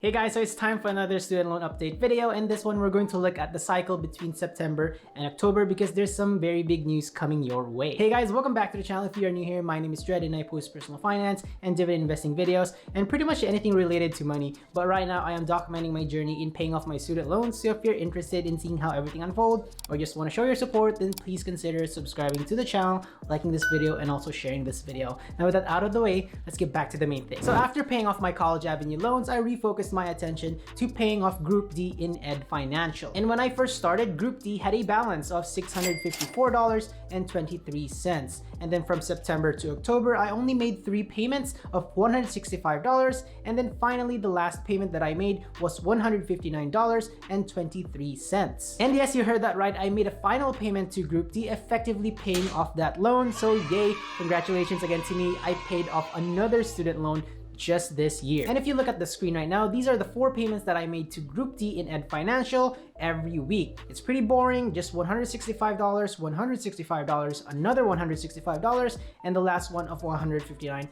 Hey guys, so it's time for another student loan update video, and this one we're going to look at the cycle between September and October because there's some very big news coming your way. Hey guys, welcome back to the channel. If you are new here, my name is Dred and I post personal finance and dividend investing videos and pretty much anything related to money. But right now I am documenting my journey in paying off my student loans, so if you're interested in seeing how everything unfolds or just want to show your support, then please consider subscribing to the channel, liking this video, and also sharing this video. Now with that out of the way, let's get back to the main thing. So after paying off my College Avenue loans, I refocused my attention to paying off Group D in EdFinancial. And when I first started, Group D had a balance of $654.23. And then from September to October, I only made 3 payments of $165. And then finally, the last payment that I made was $159.23. And yes, you heard that right. I made a final payment to Group D, effectively paying off that loan. So yay, congratulations again to me. I paid off another student loan just this year. And if you look at the screen right now, these are the 4 payments that I made to Group D in EdFinancial every week. It's pretty boring, just $165, $165, another $165, and the last one of $159.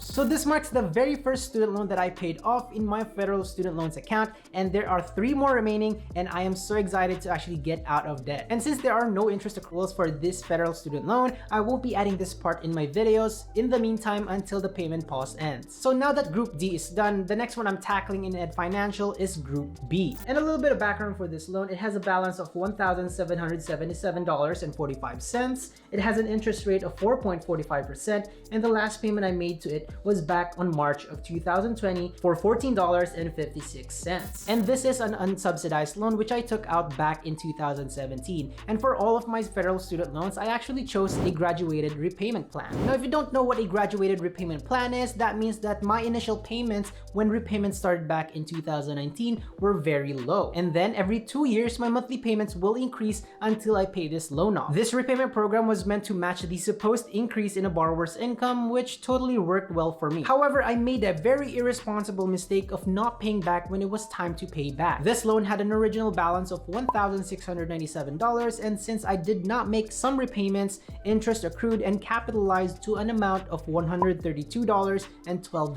So this marks the very first student loan that I paid off in my federal student loans account, and there are 3 more remaining, and I am so excited to actually get out of debt. And since there are no interest accruals for this federal student loan, I won't be adding this part in my videos in the meantime until the payment pause ends. So now that Group D is done, the next one I'm tackling in EdFinancial is Group B. And a little bit of background for this loan: it has a balance of $1,777.45. It has an interest rate of 4.45%, and the last payment I made to it was back on March of 2020 for $14.56. And this is an unsubsidized loan which I took out back in 2017. And for all of my federal student loans, I actually chose a graduated repayment plan. Now, if you don't know what a graduated repayment plan is, that means that my initial payments when repayment started back in 2019 were very low. And then every 2 years, my monthly payments will increase until I pay this loan off. This repayment program was meant to match the supposed increase in a borrower's income, which totally worked well for me. However, I made a very irresponsible mistake of not paying back when it was time to pay back. This loan had an original balance of $1,697, and since I did not make some repayments, interest accrued and capitalized to an amount of $132.12.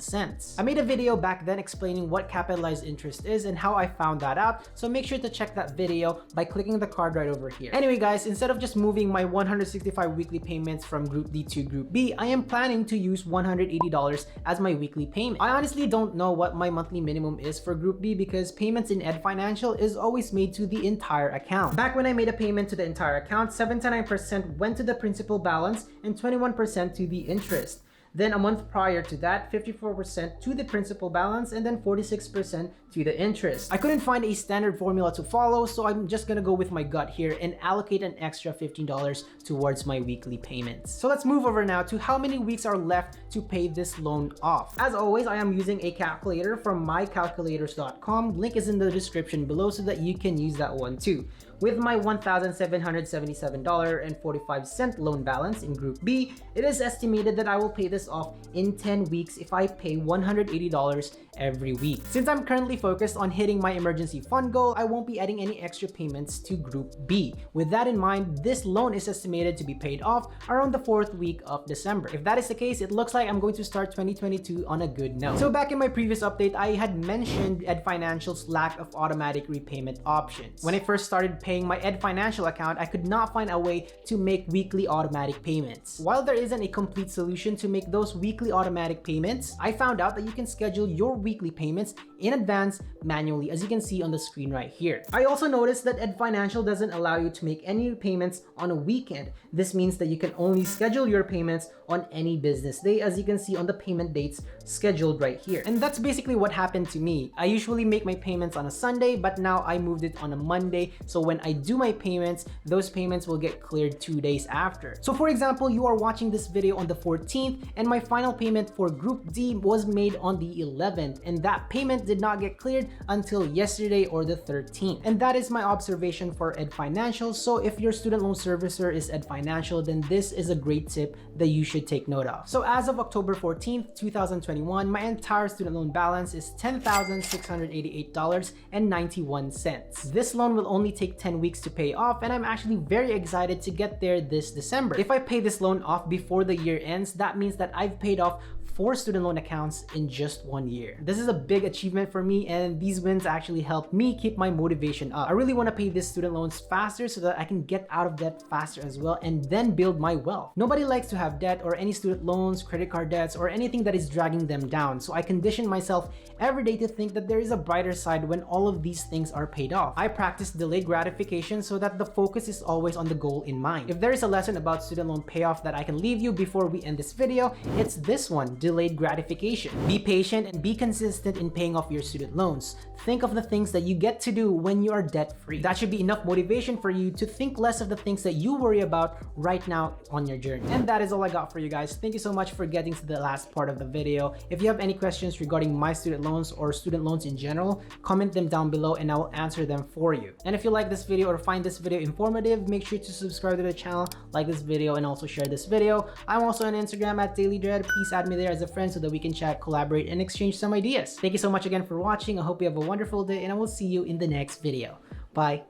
I made a video back then explaining what capitalized interest is and how I found that out, so make sure to check that video by clicking the card right over here. Anyway guys, instead of just moving my 165 weekly payments from Group D to Group B, I am planning to use $180 as my weekly payment. I honestly don't know what my monthly minimum is for Group B because payments in EdFinancial is always made to the entire account. Back when I made a payment to the entire account, 79% went to the principal balance and 21% to the interest. Then a month prior to that, 54% to the principal balance and then 46% to the interest. I couldn't find a standard formula to follow, so I'm just gonna go with my gut here and allocate an extra $15 towards my weekly payments. So let's move over now to how many weeks are left to pay this loan off. As always, I am using a calculator from mycalculators.com. Link is in the description below so that you can use that one too. With my $1,777.45 loan balance in Group B, it is estimated that I will pay this off in 10 weeks if I pay $180 every week. Since I'm currently focused on hitting my emergency fund goal, I won't be adding any extra payments to Group B. With that in mind, this loan is estimated to be paid off around the 4th week of December. If that is the case, it looks like I'm going to start 2022 on a good note. So back in my previous update, I had mentioned EdFinancial's lack of automatic repayment options. When I first started paying my EdFinancial account, I could not find a way to make weekly automatic payments. While there isn't a complete solution to make those weekly automatic payments, I found out that you can schedule your weekly payments in advance manually, as you can see on the screen right here. I also noticed that EdFinancial doesn't allow you to make any payments on a weekend. This means that you can only schedule your payments on any business day, as you can see on the payment dates scheduled right here. And that's basically what happened to me. I usually make my payments on a Sunday, but now I moved it on a Monday, so when I do my payments, those payments will get cleared 2 days after. So for example, you are watching this video on the 14th, and my final payment for Group D was made on the 11th, and that payment did not get cleared until yesterday or the 13th. And that is my observation for EdFinancial. So if your student loan servicer is EdFinancial, then this is a great tip that you should take note of. So as of October 14th, 2021, my entire student loan balance is $10,688.91. This loan will only take 10 weeks to pay off, and I'm actually very excited to get there this December. If I pay this loan off before the year ends, that means that I've paid off 4 student loan accounts in just 1 year. This is a big achievement for me, and these wins actually help me keep my motivation up. I really want to pay these student loans faster so that I can get out of debt faster as well and then build my wealth. Nobody likes to have debt or any student loans, credit card debts, or anything that is dragging them down. So I condition myself every day to think that there is a brighter side when all of these things are paid off. I practice delayed gratification so that the focus is always on the goal in mind. If there is a lesson about student loan payoff that I can leave you before we end this video, it's this one: delayed gratification. Be patient and be consistent in paying off your student loans. Think of the things that you get to do when you are debt-free. That should be enough motivation for you to think less of the things that you worry about right now on your journey. And that is all I got for you guys. Thank you so much for getting to the last part of the video. If you have any questions regarding my student loans or student loans in general, comment them down below and I will answer them for you. And if you like this video or find this video informative, make sure to subscribe to the channel, like this video, and also share this video. I'm also on Instagram at DailyDread. Please add me there as a friend so that we can chat, collaborate, and exchange some ideas. Thank you so much again for watching. I hope you have a wonderful day, and I will see you in the next video. Bye.